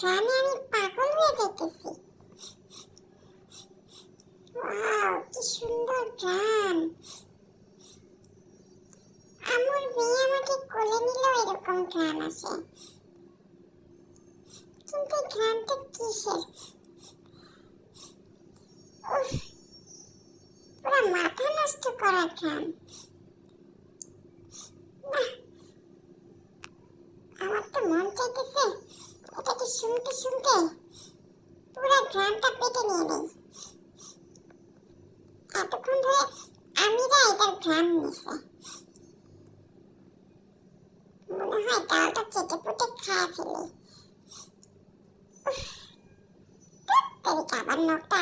ঘ্রাণে আমি পাগল হয়ে যেতেছি। ওয়াও, কি সুন্দর ঘ্রাণ। আমার মেয়ে আমাকে কোলে নিলেও এরকম ঘ্রাণ আসে, কিন্তু ঘ্রাণটা কিসের? উফ, পুরো মাথা নষ্ট করা ঘ্রাণ। আমার তো মন চাইতেছে এটাকে শুনতে শুনতে পুরো ঘ্রাণটা পেটে নিয়ে নেই। এতক্ষণ ধরে আমিরা এটার ঘ্রাণ নিছে, মনে হয় ডালটা চেটে পুটে খায় ফেলি। আবার নখটা